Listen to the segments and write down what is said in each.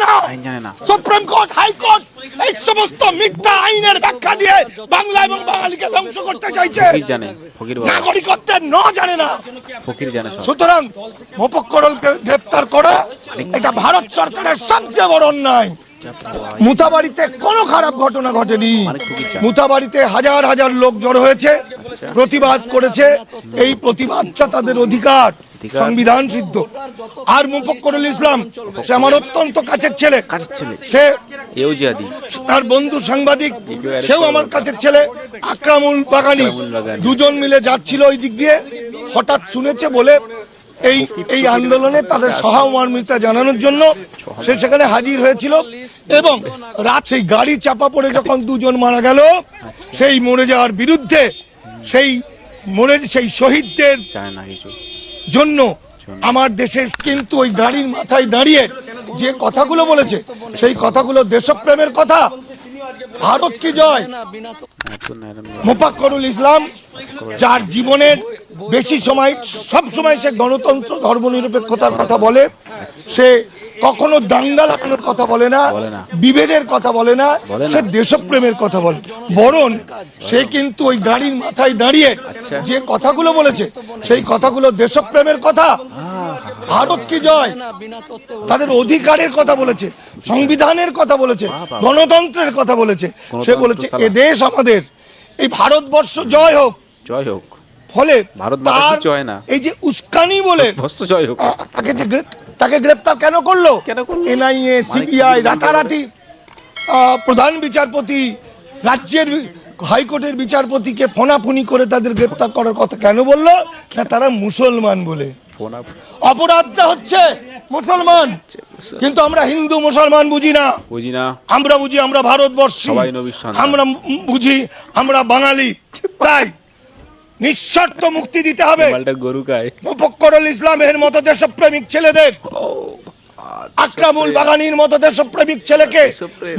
না। Supreme court, high court এই সমস্ত মিথ্যা আইনের ব্যাখ্যা দিয়ে বাংলা এবং বাঙালিকে ধ্বংস করতে চাইছে। নাগরিকত্বের জানে না, ফকির জানে সব। সুতরাং মোফাক্করুলকে গ্রেফতার করা এটা ভারত সরকারের সবচেয়ে বড় অন্যায়। মুতাবাড়িতে কোনো খারাপ ঘটনা ঘটেনি। মুতাবাড়িতে হাজার হাজার লোক জড়ো হয়েছে, প্রতিবাদ করেছে। এই প্রতিবাদটা তাদের অধিকার, সংবিধান সিদ্ধ। আর মুফাক্করুল ইসলাম সে আমার অত্যন্ত কাছের ছেলে। সে তার বন্ধু সাংবাদিক, সেও আমার কাছের ছেলে। আকরামুল বাগানি, দুজন মিলে যাচ্ছিল ওই দিক দিয়ে, হঠাৎ শুনেছে বলে এই আন্দোলনে তাদের সহমর্মিতা জানানোর জন্য সে সেখানে হাজির হয়েছিল। এবং রাত সেই গাড়ি চাপা পড়ে যখন দুজন মারা গেল, সেই মরে যাওয়ার বিরুদ্ধে, সেই শহীদদের জন্য আমার দেশের কিন্তু ওই গাড়ির মাথায় দাঁড়িয়ে যে কথাগুলো বলেছে, সেই কথাগুলো দেশপ্রেমের কথা। ভারত কি জয়। মোফাক্করুল ইসলাম, যার জীবনের বেশি সময়, সব সময় সে গণতন্ত্র, ধর্মনিরপেক্ষতার কথা বলে। সে কখনো দাঙ্গা লাগানোর কথা বলে না, বিভেদের কথা বলে না, সে দেশপ্রেমের কথা বলে। বরং সে কিন্তু ওই গাড়ির মাথায় দাঁড়িয়ে যে কথাগুলো বলেছে, সেই কথাগুলো দেশপ্রেমের কথা। ভারত কি জয়, তাদের অধিকারের কথা বলেছে, সংবিধানের কথা বলেছে, গণতন্ত্রের কথা বলেছে। সে বলেছে এ দেশ আমাদের, এই ভারতবর্ষ জয় হোক, জয় হোক। ফলে এই যে উস্কানি বলে তাকে গ্রেপ্তার কেন করলো এনআইএ, সিবিআই, রাতারাতি প্রধান বিচারপতি, রাজ্যের হাইকোর্টের বিচারপতিকে ফোনাফুনি করে তাদের গ্রেপ্তার করার কথা কেন বললো? না, তারা মুসলমান বলে। অপরাধটা হচ্ছে মুসলমান, কিন্তু আমরা হিন্দু মুসলমান বুঝি না। আমরা বুঝি আমরা ভারতবর্ষ, আমরা বুঝি আমরা বাঙালি। তাই নিঃশর্ত মুক্তি দিতে হবে মোফাক্করুল ইসলামের মতো দেশপ্রেমিক ছেলেদের, আকরামুল বাগানির মতো দেশপ্রেমিক ছেলেকে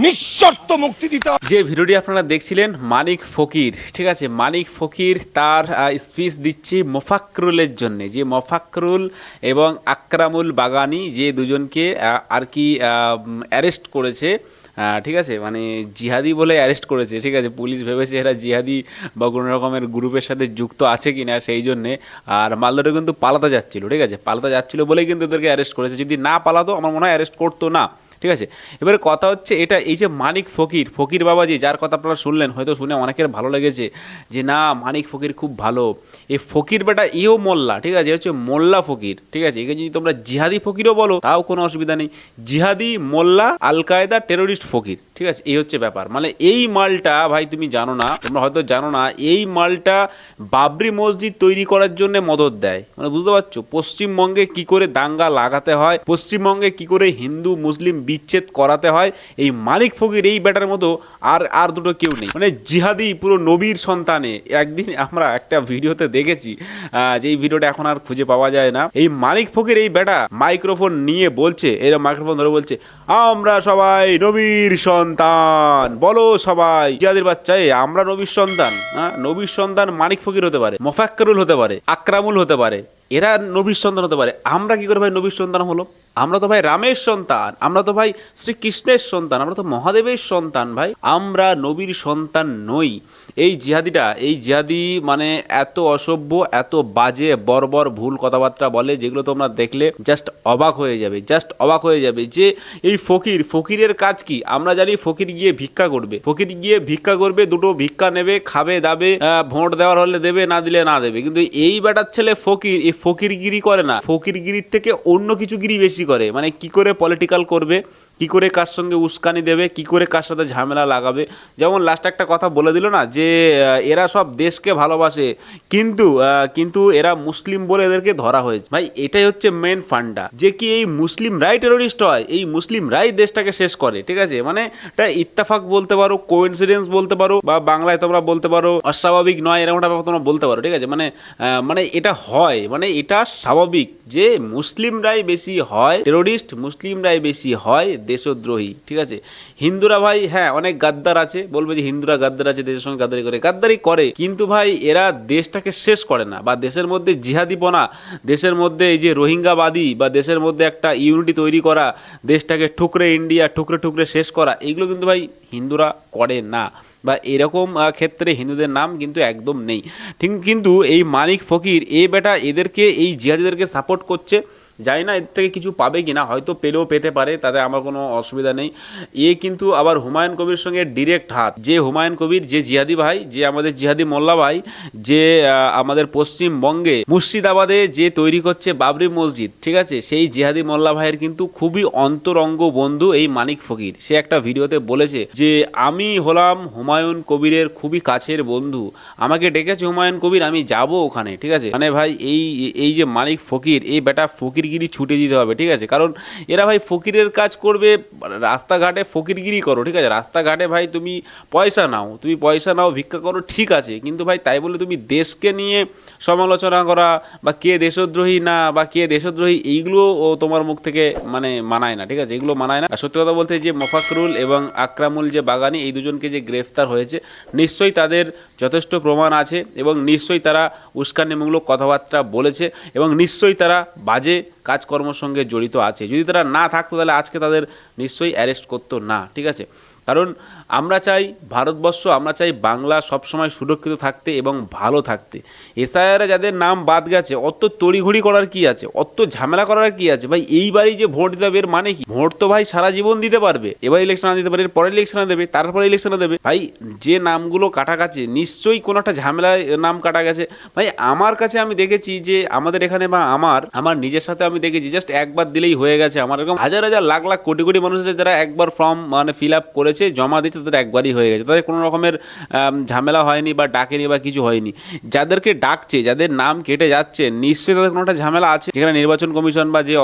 নিঃশর্ত মুক্তি দিতে হবে। যে ভিডিওটি আপনারা দেখছিলেন, মানিক ফকির, ঠিক আছে, মানিক ফকির তার স্পিচ দিচ্ছি মোফাক্করুলের জন্য। যে মোফাক্করুল এবং আকরামুল বাগানি যে দুজনকে আর কি অ্যারেস্ট করেছে, ঠিক আছে, মানে জিহাদি বলে অ্যারেস্ট করেছে। ঠিক আছে, পুলিশ ভেবেছে এরা জিহাদি বা কোনো রকমের গ্রুপের সাথে যুক্ত আছে কি না, সেই জন্যে। আর মালদারে কিন্তু পালাতে যাচ্ছিলো, ঠিক আছে, পালাতে যাচ্ছিলো বলেই কিন্তু এদেরকে অ্যারেস্ট করেছে। যদি না পালাতো আমার মনে হয় অ্যারেস্ট করতো না। ঠিক আছে, এবারে কথা হচ্ছে এটা, এই যে মানিক ফকির, ফকির বাবাজি যার কথা আপনারা শুনলেন, হয়তো শুনে অনেকের ভালো লেগেছে যে না মানিক ফকির খুব ভালো, এই ফকির বেটা এও মোল্লা, ঠিক আছে, হচ্ছে মোল্লা ফকির। ঠিক আছে, একে যদি তোমরা জিহাদি ফকিরও বলো তাও কোনো অসুবিধা নেই। জিহাদি, মোল্লা, আল কায়দা, টেরোরিস্ট ফকির, ঠিক আছে, এই হচ্ছে ব্যাপার। মানে এই মালটা ভাই তুমি জানো না, তোমরা হয়তো জানো না, এই মালটা বাবরি মসজিদ তৈরি করার জন্য মদত দেয়। মানে বুঝতে পারছো পশ্চিমবঙ্গে কি করে দাঙ্গা লাগাতে হয়, পশ্চিমবঙ্গে কি করে হিন্দু মুসলিম বিচ্ছেদ করাতে হয়, এই মানিক ফকির এই ব্যাটার মতো আর দুটো কেউ নেই। মানে জিহাদি, পুরো নবীর সন্তানে। একদিন আমরা একটা ভিডিওতে দেখেছি, যে ভিডিওটা এখন আর খুঁজে পাওয়া যায় না, এই মানিক ফকির এই ব্যাটা মাইক্রোফোন নিয়ে বলছে, এরকম মাইক্রোফোন ধরে বলছে, আমরা সবাই নবীর সন্তান, বলো সবাই জিহাদির বাচ্চা, আমরা নবীর সন্তান। নবীর সন্তান মানিক ফকির হতে পারে, মোফাক্করুল হতে পারে, আকরামুল হতে পারে, এরা নবীর সন্তান হতে পারে। আমরা কি করে ভাই নবীর সন্তান হলো? আমরা তো ভাই রামের সন্তান, আমরা তো ভাই শ্রীকৃষ্ণের সন্তান, আমরা তো মহাদেবের সন্তান ভাই, আমরা নবীর সন্তান নই। এই জিহাদি মানে এত অসভ্য, এত বাজে বর্বর ভুল কথাবার্তা বলে, যেগুলো তোমরা দেখলে জাস্ট অবাক হয়ে যাবে, জাস্ট অবাক হয়ে যাবে। যে এই ফকিরের কাজ কি? আমরা জানি ফকির গিয়ে ভিক্ষা করবে, দুটো ভিক্ষা নেবে, খাবে দাবে, ভোট দেওয়ার হলে দেবে, না দিলে না দেবে। কিন্তু এই বেটার ছেলে ফকির, এই ফকিরগিরি করে না, ফকিরগিরির থেকে অন্য কিছু গিরি বেশি করে। মানে কি করে পলিটিক্যাল করবে, কি করে কার সঙ্গে উস্কানি দেবে, কি করে কার সাথে ঝামেলা লাগাবে। যেমন লাস্ট একটা কথা বলে দিল না, যে এরা সব দেশকে ভালোবাসে, কিন্তু এরা মুসলিম বলে এদেরকে ধরা হয়েছে। ভাই এটাই হচ্ছে মেন ফান্ডা, যে কি এই মুসলিমরাই টেরোরিস্ট হয়, এই মুসলিমরাই দেশটাকে শেষ করে। ঠিক আছে, মানে এটা ইত্তেফাক বলতে পারো, কোইন্সিডেন্স বলতে পারো, বা বাংলায় তোমরা বলতে পারো অস্বাভাবিক নয়, এরকম একটা তোমরা বলতে পারো। ঠিক আছে, মানে এটা হয়, মানে এটা স্বাভাবিক যে মুসলিমরাই বেশি হয় হয় টেরোরিস্ট, মুসলিমরাই বেশি হয় দেশদ্রোহী। ঠিক আছে, হিন্দুরা ভাই হ্যাঁ অনেক গাদ্দার আছে, বলবে যে হিন্দুরা গাদ্দার আছে, দেশের সঙ্গে গাদ্দারি করে, কিন্তু ভাই এরা দেশটাকে শেষ করে না, বা দেশের মধ্যে জিহাদিপনা, দেশের মধ্যে এই যে রোহিঙ্গাবাদী, বা দেশের মধ্যে একটা ইউনিটি তৈরি করা, দেশটাকে ঠুকরে ইন্ডিয়া ঠুকরে শেষ করা, এইগুলো কিন্তু ভাই হিন্দুরা করে না, বা এরকম ক্ষেত্রে হিন্দুদের নাম কিন্তু একদম নেই। ঠিক, কিন্তু এই মানিক ফকির বেটা এদেরকে, এই জিহাদিদেরকে সাপোর্ট করছে। জানি না এর থেকে কিছু পাবে কি না, হয়তো পেলেও পেতে পারে, তাতে আমার কোনো অসুবিধা নেই। কিন্তু আবার হুমায়ুন কবির সঙ্গে ডিরেক্ট হাত, যে হুমায়ুন কবির, যে জিহাদি ভাই, যে আমাদের জিহাদি মোল্লা ভাই, যে আমাদের পশ্চিমবঙ্গে মুর্শিদাবাদে যে তৈরি করছে বাবরি মসজিদ, ঠিক আছে, সেই জিহাদি মোল্লা ভাইয়ের কিন্তু খুবই অন্তরঙ্গ বন্ধু এই মানিক ফকির। সে একটা ভিডিওতে বলেছে যে আমি হলাম হুমায়ুন কবিরের খুবই কাছের বন্ধু, আমাকে ডেকেছে হুমায়ুন কবির, আমি যাব ওখানে। ঠিক আছে, মানে ভাই এই যে মানিক ফকির, এই বেটা ফকিরগিরি ছুটে দিতে হবে। ঠিক আছে, কারণ এরা ভাই ফকিরের কাজ করবে, রাস্তাঘাটে ফকিরগিরি করো। ঠিক আছে, রাস্তাঘাটে ভাই তুমি পয়সা নাও, ভিক্ষা করো, ঠিক আছে, কিন্তু ভাই তাই বলে তুমি দেশকে নিয়ে সমালোচনা করা, বা কে দেশদ্রোহী না বা কে দেশদ্রোহী, এইগুলো তোমার মুখ থেকে মানে মানায় না। ঠিক আছে, এগুলো মানায় না। আর সত্যি কথা বলতে যে মোফাকরুল এবং আকরামুল যে বাগানি, এই দুজনকে যে গ্রেফতার হয়েছে, নিশ্চয়ই তাদের যথেষ্ট প্রমাণ আছে, এবং নিশ্চয়ই তারা উস্কানিমূলক কথাবার্তা বলেছে, এবং নিশ্চয়ই তারা বাজে কাজকর্মের সঙ্গে জড়িত আছে। যদি তারা না থাকতো তাহলে আজকে তাদের নিশ্চয়ই অ্যারেস্ট করতো না। ঠিক আছে, কারণ আমরা চাই ভারতবর্ষ, আমরা চাই বাংলা সবসময় সুরক্ষিত থাকতে এবং ভালো থাকতে। এসআইআরে যাদের নাম বাদ গেছে, অত তড়িঘড়ি করার কি আছে, অত ঝামেলা করার কি আছে ভাই? এইবারই যে ভোট দিতে হবে এর মানে কি? ভোট তো ভাই সারা জীবন দিতে পারবে, এবার ইলেকশনে দিতে পারে, এর পরের ইলেকশনে দেবে, তারপরে ইলেকশনে দেবে। ভাই যে নামগুলো কাটা গেছে, নিশ্চয়ই কোনো একটা ঝামেলায় নাম কাটা গেছে। ভাই আমার কাছে আমি দেখেছি যে আমাদের এখানে, বা আমার নিজের সাথে আমি দেখেছি, জাস্ট একবার দিলেই হয়ে গেছে। আমার এরকম হাজার হাজার লাখ লাখ কোটি কোটি মানুষ আছে যারা একবার ফর্ম মানে ফিল আপ করেছে, জমা দিচ্ছে, তাদের একবারই হয়ে গেছে, তাদের কোনো রকমের ঝামেলা হয়নি বা ডাকেনি বা কিছু হয়নি। যাদেরকে ডাকছে, যাদের নাম কেটে যাচ্ছে, নিশ্চয়ই তাদের কোনো একটা ঝামেলা আছে। যেখানে নির্বাচন কমিশন বা যে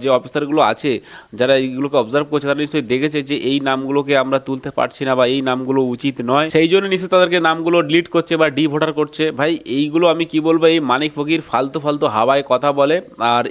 যে অফিসারগুলো আছে, যারা এইগুলোকে অবজার্ভ করছে, তারা নিশ্চয়ই দেখেছে যে এই নামগুলোকে আমরা তুলতে পারছি না, বা এই নামগুলো উচিত নয়, সেই জন্য নিশ্চয়ই তাদেরকে নামগুলো ডিলিট করছে বা ভোটার করছে। ভাই এইগুলো আমি কি বলবো, এই মানিক ফকির ফালতু হাওয়ায় কথা বলে, আর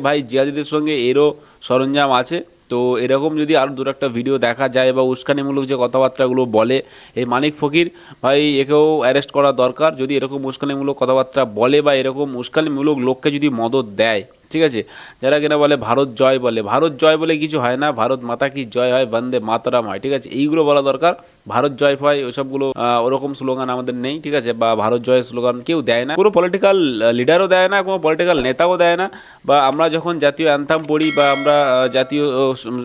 ভাই জিয়াদিদের সঙ্গে এরও সরঞ্জাম আছে। তো এরকম যদি আরও দু একটা ভিডিও দেখা যায়, বা উস্কানিমূলক যে কথাবার্তাগুলো বলে এই মানিক ফকির, ভাই একেও অ্যারেস্ট করা দরকার। যদি এরকম উস্কানিমূলক কথাবার্তা বলে, বা এরকম উস্কানিমূলক লোককে যদি মদত দেয়, ঠিক আছে, যারা কিনা বলে ভারত জয় বলে, ভারত জয় বলে কিছু হয় না, ভারত মাতা কি জয় হয়, বন্দে মাতরম হয়। ঠিক আছে, এইগুলো বলা দরকার। ভারত জয় হয় ওইসবগুলো ওরকম স্লোগান আমাদের নেই। ঠিক আছে, বা ভারত জয় স্লোগান কেউ দেয় না, কোনো পলিটিক্যাল লিডারও দেয় না, কোনো পলিটিক্যাল নেতাও দেয় না। বা আমরা যখন জাতীয় অ্যান্থাম পড়ি, বা আমরা জাতীয়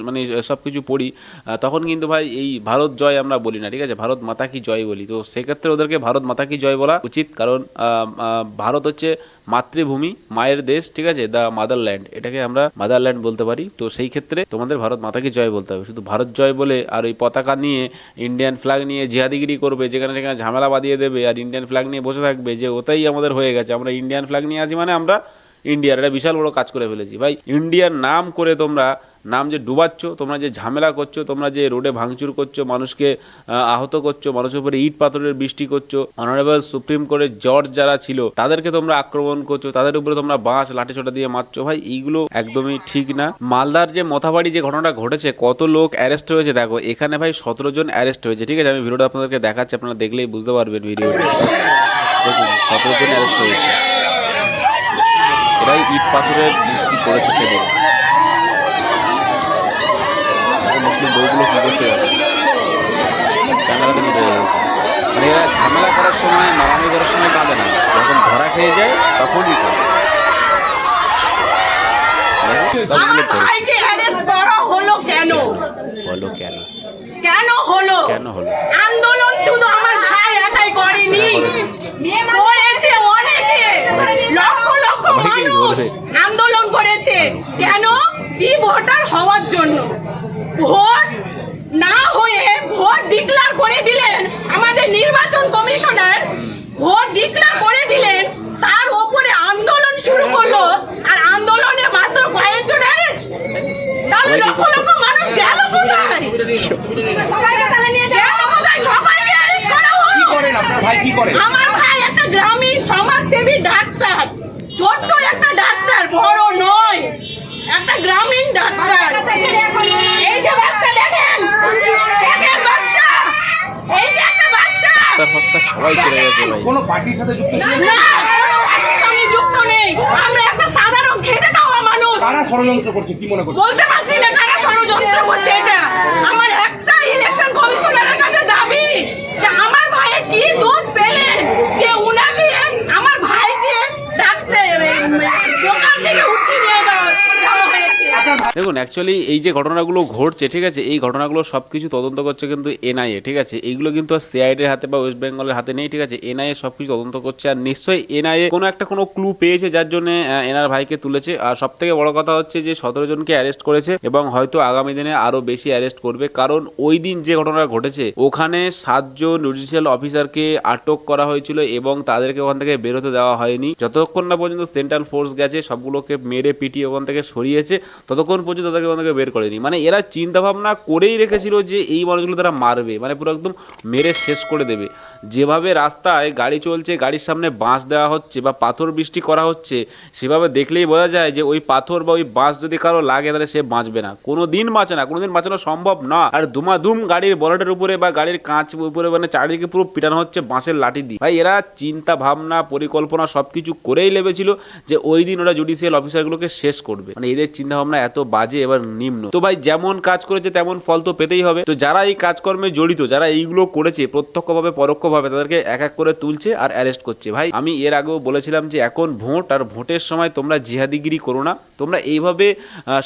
মানে সব কিছু পড়ি, তখন কিন্তু ভাই এই ভারত জয় আমরা বলি না। ঠিক আছে, ভারত মাতা কি জয় বলি। তো সেক্ষেত্রে ওদেরকে ভারত মাতা কি জয় বলা উচিত, কারণ ভারত হচ্ছে মাতৃভূমি, মায়ের দেশ। ঠিক আছে, দ্য মাদারল্যান্ড, এটাকে আমরা মাদারল্যান্ড বলতে পারি। তো সেই ক্ষেত্রে তোমাদের ভারত মাতাকে জয় বলতে হবে। শুধু ভারত জয় বলে আর ওই পতাকা নিয়ে, ইন্ডিয়ান ফ্ল্যাগ নিয়ে জিহাদিগিরি করবে, যেখানে সেখানে ঝামেলা বাঁধিয়ে দেবে, আর ইন্ডিয়ান ফ্ল্যাগ নিয়ে বসে থাকবে যে ওটাই আমাদের হয়ে গেছে, আমরা ইন্ডিয়ান ফ্ল্যাগ নিয়ে আছি, মানে আমরা ইন্ডিয়ার, এটা বিশাল বড় কাজ করে ফেলেছি। ভাই ইন্ডিয়ার নাম করে তোমরা নাম যে ডুবাচ্ছ, তোমরা যে ঝামেলা করছো, তোমরা যে রোডে ভাঙচুর করছো, মানুষকে আহত করছো, মানুষের উপরে ইট পাথরের বৃষ্টি করছো, অনারেবল সুপ্রিম কোর্টের জজ যারা ছিল তাদেরকে তোমরা আক্রমণ করছো, তাদের উপরে তোমরা বাঁশ লাঠি ছোটা দিয়ে মারছো। ভাই এইগুলো একদমই ঠিক না। মালদার যে মথাবাড়ি যে ঘটনাটা ঘটেছে, কত লোক অ্যারেস্ট হয়েছে দেখো, এখানে ভাই 17 জন অ্যারেস্ট হয়েছে। ঠিক আছে, আমি ভিডিওটা আপনাদেরকে দেখাচ্ছি, আপনারা দেখলেই বুঝতে পারবেন ভিডিওটা। দেখুন 17 জন অ্যারেস্ট হয়েছে, এরাই ইট পাথরের বৃষ্টি করেছে সেদিন। মুসলিম বউগুলো কী করছে ক্যামেরাতে নিতে গেছে, মানে এরা ঝামেলা করার সময়, মারামারি করার সময় কাঁদে না, যখন ধরা খেয়ে যায় তখনই কাঁদে। কেন হলো? আন্দোলন শুধু আমার ভাই একাই করেনি, করেছে অনেকে, লক্ষ লক্ষ মানুষ আন্দোলন করেছে। কেন? ভোটার হওয়ার জন্য। ভোট না হয়ে ভোট ডিক্লেয়ার করে দিলেন আমাদের নির্বাচন কমিশনার, ভোট ডিক্লেয়ার করে দিলেন, তার উপরে আন্দোলন শুরু করলো, আর আন্দোলনে মাত্র কয়েকজন অ্যারেস্ট। তাহলে লক্ষ লক্ষ মানুষ গেল কোথায়? সবাইকে তাহলে নিয়ে গেল কোথায়? সবাইকে অ্যারেস্ট করা হলো। কি করেন আপনার ভাই? কি করেন? আমার ভাই একটা গ্রামীণ সমাজসেবী ডাক্তার, ছোট্ট একটা ডাক্তার, বড় নয়, ডাক্তার ফাক্তার সবাই চলে গেছে ভাই। কোনো পার্টির সাথে যুক্ত ছিলেন? না, কোনো পার্টির সঙ্গে যুক্ত নেই। আমরা একটা সাধারণ খেটে খাওয়া মানুষ। কারা ষড়যন্ত্র করছে কি মনে করছে? বলতে পারছি না কারা ষড়যন্ত্র করছে এটা। আমার একটা ইলেকশন কমিশনারের কাছে দাবি যে আমার ভাইয়ের কি দোষ পেলেন যে উনাকে আমার ভাইকে ডাক্তার দোকান থেকে উঠিয়ে নিয়ে যাওয়া হয়েছে। দেখুন অ্যাকচুয়ালি এই যে ঘটনাগুলো ঘটছে, ঠিক আছে, এই ঘটনাগুলো সব কিছু তদন্ত করছে কিন্তু এনআইএ, ঠিক আছে। এইগুলো কিন্তু আর সিআইডির হাতে বা ওয়েস্ট বেঙ্গলের হাতে নেই, ঠিক আছে। এনআইএ সব কিছু তদন্ত করছে, আর নিশ্চয়ই এনআইএ কোনো ক্লু পেয়েছে যার জন্য এনার ভাইকে তুলেছে। আর সব থেকে বড় কথা হচ্ছে যে 17 জনকে অ্যারেস্ট করেছে এবং হয়তো আগামী দিনে আরো বেশি অ্যারেস্ট করবে, কারণ ওই দিন যে ঘটনা ঘটেছে ওখানে 7 জন জুডিশিয়াল অফিসারকে আটক করা হয়েছিল এবং তাদেরকে ওখান থেকে বেরোতে দেওয়া হয়নি যতক্ষণ না পর্যন্ত সেন্ট্রাল ফোর্স গেছে, সবগুলোকে মেরে পিটিয়ে ওখান থেকে সরিয়েছে, ততক্ষণ পর্যন্ত তাদেরকে ওখান থেকে বের করেনি। মানে এরা চিন্তা ভাবনা করেই রেখেছিল যে এই মানুষগুলো তারা মারবে, মানে পুরো একদম মেরে শেষ করে দেবে। যেভাবে রাস্তায় গাড়ি চলছে, গাড়ির সামনে বাঁশ দেওয়া হচ্ছে বা পাথর বৃষ্টি করা হচ্ছে, সেভাবে দেখলেই বোঝা যায় যে ওই পাথর বা ওই বাঁশ যদি কারো লাগে তাহলে সে বাঁচবে না, কোনোদিন বাঁচে না, কোনোদিন বাঁচানো সম্ভব না। আর দুমাদুম গাড়ির বনেটের উপরে বা গাড়ির কাঁচ উপরে মানে চারিদিকে পুরো পিটানো হচ্ছে বাঁশের লাঠি দিয়ে। ভাই এরা চিন্তা ভাবনা পরিকল্পনা সবকিছু করেই লেবেছিল যে ওই দিন ওরা জুডিশিয়াল অফিসারগুলোকে শেষ করবে। মানে এদের চিন্তা ভাবনা এত বাজে এবার নিম্ন। তো ভাই যেমন কাজ করেছে তেমন ফল তো পেতেই হবে। তো যারা এই কাজকর্মে জড়িত, যারা এইগুলো করেছে প্রত্যক্ষভাবে পরোক্ষভাবে, তাদেরকে এক এক করে তুলছে আর অ্যারেস্ট করছে। ভাই আমি এর আগেও বলেছিলাম যে এখন ভোট, আর ভোটের সময় তোমরা জিহাদিগিরি করো না, তোমরা এইভাবে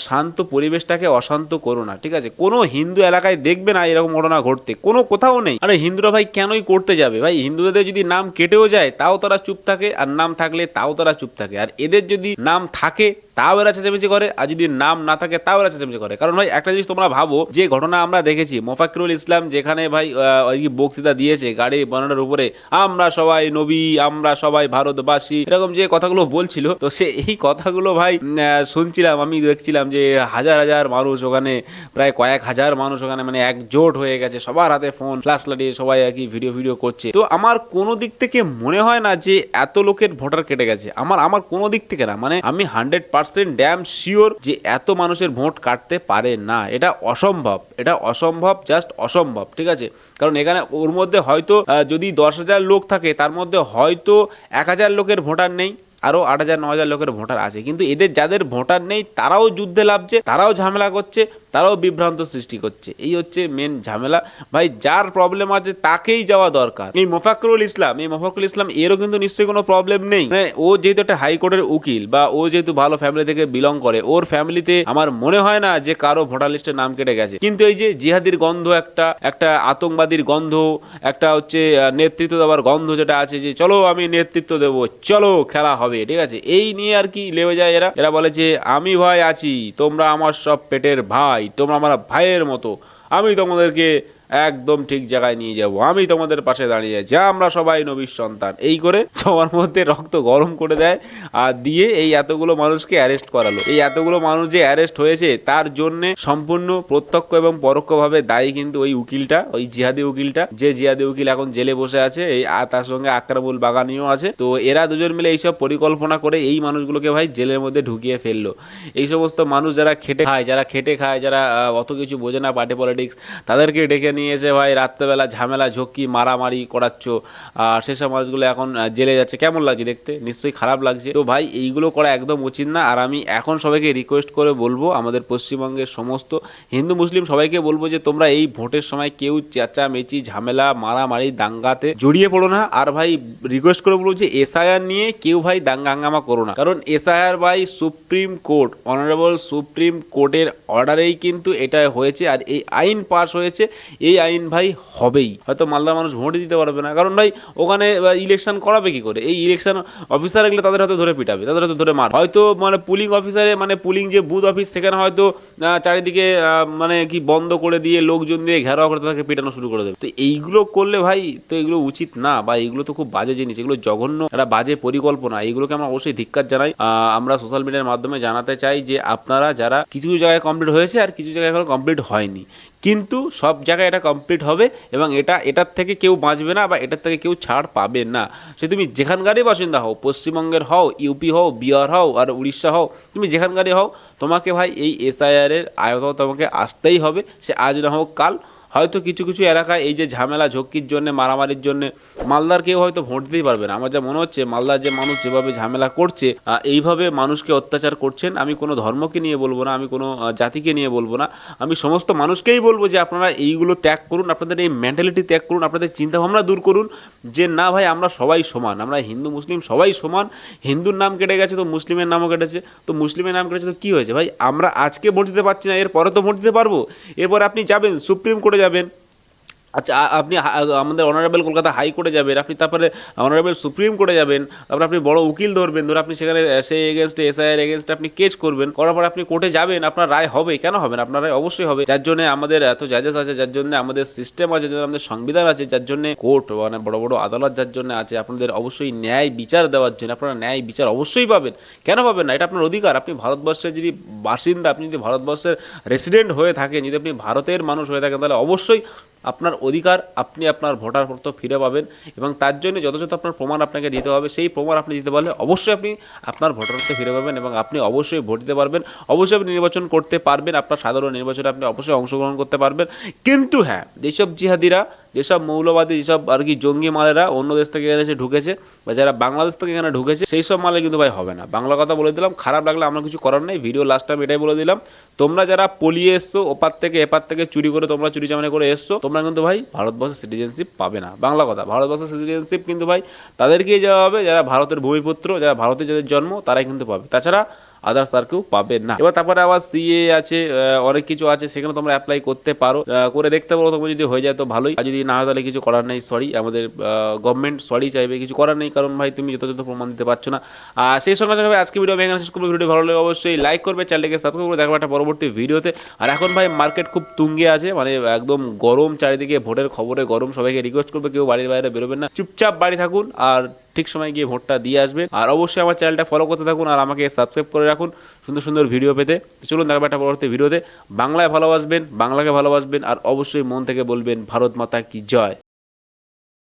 শান্ত পরিবেশটাকে অশান্ত করো না, ঠিক আছে। কোনো হিন্দু এলাকায় দেখবে না এরকম ঘটনা ঘটতে, কোনো কোথাও নেই। আরে হিন্দুরা ভাই কেনই করতে যাবে? ভাই হিন্দুদের যদি নাম কেটেও যায় তাও তারা চুপ থাকে, আর নাম থাকলে তাও তারা চুপ থাকে। আর এদের যদি নাম থাকে তাও এরা চেঁচামেচি করে, আর যদি নাম না থাকে তাও এরা চেঁচামেচি করে। কারণ ভাই একটা জিনিস তোমরা ভাবো, যে ঘটনা আমরা দেখেছি মোফাক্কিরুল ইসলাম যেখানে ভাই বক্তৃতা দিয়েছে গাড়ি বানানোর উপরে, আমরা সবাই নবী, আমরা সবাই ভারতবাসী, এরকম যে কথাগুলো বলছিল, তো সে এই কথাগুলো ভাই শুনছিলাম, আমি দেখছিলাম যে হাজার হাজার মানুষ ওখানে, প্রায় কয়েক হাজার মানুষ ওখানে মানে একজোট হয়ে গেছে, সবার হাতে ফোন ফ্ল্যাশ লাগিয়ে সবাই আর কি ভিডিও করছে। তো আমার কোনো দিক থেকে মনে হয় না যে এত লোকের ভোটার কেটে গেছে, আমার কোনো দিক থেকে না। মানে আমি 100% ড্যাম শিওর যে এত মানুষের ভোট কাটতে পারে না, এটা অসম্ভব, জাস্ট অসম্ভব, ঠিক আছে। কারণ এখানে ওর মধ্যে হয়তো যদি 10,000 লোক থাকে তার মধ্যে হয়তো 1,000 লোকের ভোটার নেই, আরো 8,000-9,000 লোকের ভোটার আছে, কিন্তু এদের যাদের ভোটার নেই তারাও যুদ্ধে লাভছে, তারাও ঝামেলা করছে, তারাও বিভ্রান্ত সৃষ্টি করছে। এই হচ্ছে মেন ঝামেলা। ভাই যার প্রবলেম আছে তাকেই যাওয়া দরকার। এই মোফাক্কিরুল ইসলাম এরও কিন্তু নিশ্চয়ই কোনো প্রবলেম নেই। মানে ও যেহেতু একটা হাইকোর্টের উকিল বা ও যেহেতু ভালো ফ্যামিলি থেকে বিলং করে, ওর ফ্যামিলিতে আমার মনে হয় না যে কারো ভোটার লিস্টে নাম কেটে গেছে। কিন্তু এই যে জিহাদির গন্ধ, একটা আতঙ্কবাদীর গন্ধ, একটা হচ্ছে নেতৃত্ব দেওয়ার গন্ধ যেটা আছে, যে চলো আমি নেতৃত্ব দেবো, চলো খেলা হবে, ঠিক আছে, এই নিয়ে আর কি লেবে যায় এরা বলে যে আমি ভাই আছি, তোমরা আমার সব পেটের ভাই, তোমরা আমার ভাইয়ের মতো, আমি তোমাদেরকে একদম ঠিক জায়গায় নিয়ে যাব, আমি তোমাদের পাশে দাঁড়িয়ে আছি, আমরা সবাই নবীর সন্তান, এই করে সবার মধ্যে রক্ত গরম করে দেয়। আর দিয়ে এই এতগুলো মানুষকে অ্যারেস্ট করালো। এই এতগুলো মানুষ যে অ্যারেস্ট হয়েছে তার জন্য সম্পূর্ণ প্রত্যক্ষ এবং পরোক্ষভাবে দায়ী কিন্তু ওই উকিলটা, ওই জিহাদি উকিলটা, যে জিহাদি উকিল এখন জেলে বসে আছে, এই তার সঙ্গে আকরামুল বাগানিও আছে। তো এরা দুজন মিলে এইসব পরিকল্পনা করে এই মানুষগুলোকে ভাই জেলের মধ্যে ঢুকিয়ে ফেললো। এই সমস্ত মানুষ যারা খেটে খায়, যারা অত কিছু বোঝে না পার্টি পলিটিক্স, তাদেরকে ডেকে নিয়ে এসে ভাই রাত্রেবেলা ঝামেলা ঝক্কি মারামারি করাচ্ছ, আর সেসব মানুষগুলো এখন জেলে যাচ্ছে। কেমন লাগছে দেখতে? নিশ্চয়ই খারাপ লাগছে। তো ভাই এইগুলো করা একদম উচিত না। আর আমি এখন সবাইকে রিকোয়েস্ট করে বলবো, আমাদের পশ্চিমবঙ্গের সমস্ত হিন্দু মুসলিম সবাইকে বলবো যে তোমরা এই ভোটের সময় কেউ চেঁচামেচি ঝামেলা মারামারি দাঙ্গাতে জড়িয়ে পড়ো না। আর ভাই রিকোয়েস্ট করে বলবো যে এসআইআর নিয়ে কেউ ভাই দাঙ্গা হাঙ্গামা করো না, কারণ এসআইআর ভাই সুপ্রিম কোর্ট, অনারেবল সুপ্রিম কোর্টের অর্ডারেই কিন্তু এটা হয়েছে, আর এই আইন পাস হয়েছে। এই আইন ভাই হবেই। হয়তো মালদার মানুষ ভোটই দিতে পারবে না, কারণ ভাই ওখানে ইলেকশন করাবে কি করে? এই ইলেকশন অফিসার এগুলো তাদের হাতে ধরে পিটাবে, তাদের হাতে ধরে মার। হয়তো মানে পুলিং অফিসারে, মানে পুলিং যে বুথ অফিস, সেখানে হয়তো চারিদিকে মানে কি বন্ধ করে দিয়ে লোকজন দিয়ে ঘেরাও করে তাদেরকে পিটানো শুরু করে দেবে। তো এইগুলো করলে ভাই তো এগুলো উচিত না, বা এইগুলো তো খুব বাজে জিনিস, এগুলো জঘন্য একটা বাজে পরিকল্পনা। এইগুলোকে আমরা অবশ্যই ধিক্কার জানাই। আমরা সোশ্যাল মিডিয়ার মাধ্যমে জানাতে চাই যে আপনারা যারা কিছু জায়গায় কমপ্লিট হয়েছে আর কিছু জায়গায় এখনো কমপ্লিট হয়নি, কিন্তু সব জায়গায় এটা কমপ্লিট হবে এবং এটার থেকে কেউ বাঁচবে না বা এটার থেকে কেউ ছাড় পাবে না। সে তুমি যেখানকারই বাসিন্দা হও, পশ্চিমবঙ্গের হও, ইউপি হও, বিহার হও, আর উড়িষ্যা হও, তুমি যেখানকারই হও, তোমাকে ভাই এই এসআইআর এর আয়তায় তোমাকে আসতেই হবে। সে আজ না হোক কাল, হয়তো কিছু কিছু এলাকায় এই যে ঝামেলা ঝক্কির জন্য, মারামারির জন্য মালদার কেউ হয়তো ভোট দিতেই পারবে না। আমার যা মনে হচ্ছে মালদার যে মানুষ যেভাবে ঝামেলা করছে, এইভাবে মানুষকে অত্যাচার করছেন। আমি কোনো ধর্মকে নিয়ে বলবো না, আমি কোনো জাতিকে নিয়ে বলবো না, আমি সমস্ত মানুষকেই বলবো যে আপনারা এইগুলো ত্যাগ করুন, আপনাদের এই মেন্টালিটি ত্যাগ করুন, আপনাদের চিন্তাভাবনা দূর করুন যে না ভাই আমরা সবাই সমান, আমরা হিন্দু মুসলিম সবাই সমান। হিন্দুর নাম কেটে গেছে তো মুসলিমের নামও কেটেছে, তো মুসলিমের নাম কেটেছে তো কী হয়েছে ভাই? আমরা আজকে ভোট দিতে পারছি না, এরপরে তো ভোট দিতে পারবো। এরপর আপনি যাবেন সুপ্রিম কোর্টে যাবেন, আচ্ছা আপনি আমাদের অনারেবল কলকাতা হাইকোর্টে যাবেন, আপনি তারপরে অনারেবল সুপ্রিম কোর্টে যাবেন, তারপরে আপনি বড় উকিল ধরবেন, ধরে আপনি সেখানে সেই এগেনস্টে এসআইয়ের এগেনস্টে আপনি কেস করবেন, করার পর আপনি কোর্টে যাবেন, আপনার রায় হবে। কেন হবে না? আপনার রায় অবশ্যই হবে। যার জন্য আমাদের এত জাজেস আছে, যার জন্য আমাদের সিস্টেম আছে, যার জন্য আমাদের সংবিধান আছে, যার জন্য কোর্ট মানে বড় বড় আদালত যার জন্য আছে, আপনাদের অবশ্যই ন্যায় বিচার দেওয়ার জন্য। আপনারা ন্যায় বিচার অবশ্যই পাবেন, কেন পাবেন না? এটা আপনার অধিকার। আপনি ভারতবর্ষের যদি বাসিন্দা, আপনি যদি ভারতবর্ষের রেসিডেন্ট হয়ে থাকেন, যদি আপনি ভারতের মানুষ হয়ে থাকেন, তাহলে অবশ্যই আপনার অধিকার, আপনি আপনার ভোটার পত্র ফিরে পাবেন এবং তার জন্য যথাযথ আপনার প্রমাণ আপনাকে দিতে হবে। সেই প্রমাণ আপনি দিতে পারলে অবশ্যই আপনি আপনার ভোটার পত্র ফিরে পাবেন এবং আপনি অবশ্যই ভোট দিতে পারবেন, অবশ্যই আপনি নির্বাচন করতে পারবেন, আপনার সাধারণ নির্বাচনে আপনি অবশ্যই অংশগ্রহণ করতে পারবেন। কিন্তু হ্যাঁ, যেসব জিহাদিরা, যেসব মৌলবাদী, যেসব আর কি জঙ্গি মালেরা অন্য দেশ থেকে এসে ঢুকেছে বা যারা বাংলাদেশ থেকে এখানে ঢুকেছে, সেই সব মালে কিন্তু ভাই হবে না। বাংলা কথা বলে দিলাম, খারাপ লাগলে আমরা কিছু করার নেই। ভিডিও লাস্ট টাইম এটাই বলে দিলাম, তোমরা যারা পলিয়ে এসছো ওপার থেকে এপার থেকে চুরি করে, তোমরা চুরি চামারি করে এসছো, তোমরা কিন্তু ভাই ভারতবর্ষের সিটিজেনশিপ পাবে না। বাংলা কথা, ভারতবর্ষের সিটিজেনশিপ কিন্তু ভাই তাদেরকেই যাওয়া হবে যারা ভারতের ভূমিপুত্র, যারা ভারতে যাদের জন্ম, তারাই কিন্তু পাবে, তাছাড়া আদার্স আর কেউ পাবে না। এবার তারপরে আবার সিএ আছে, অনেক কিছু আছে, সেখানে তোমরা অ্যাপ্লাই করতে পারো, করে দেখতে পারো। তোমার যদি হয়ে যায় তো ভালোই, আর যদি না হয় তাহলে কিছু করার নেই। সরি, আমাদের গভর্নমেন্ট সরি চাইবে, কিছু করার নেই, কারণ ভাই তুমি যথাযথ প্রমাণ দিতে পারছো না। আর সেই সঙ্গে সঙ্গে আজকে ভিডিও আমি এখানে শেষ করবো। ভিডিও ভালো লাগে অবশ্যই লাইক করবে, চ্যানেলটাকে সাবস্ক্রাইব করে দেখো একটা পরবর্তী ভিডিওতে। আর এখন ভাই মার্কেট খুব তুঙ্গে আছে, মানে একদম গরম, চারিদিকে ভোটের খবরে গরম। সবাইকে রিকোয়েস্ট করবে কেউ বাড়ির বাইরে বেরোবেন না, চুপচাপ বাড়ি থাকুন আর ঠিক সময় গিয়ে ভোটটা দিয়ে আসবেন। আর অবশ্যই আমার চ্যানেলটা ফলো করতে থাকুন আর আমাকে সাবস্ক্রাইব করে রাখুন সুন্দর সুন্দর ভিডিও পেতে। চলুন দেখাবো একটা পরবর্তী ভিডিওতে। বাংলায় ভালোবাসবেন, বাংলাকে ভালোবাসবেন আর অবশ্যই মন থেকে বলবেন ভারত মাতা কি জয়।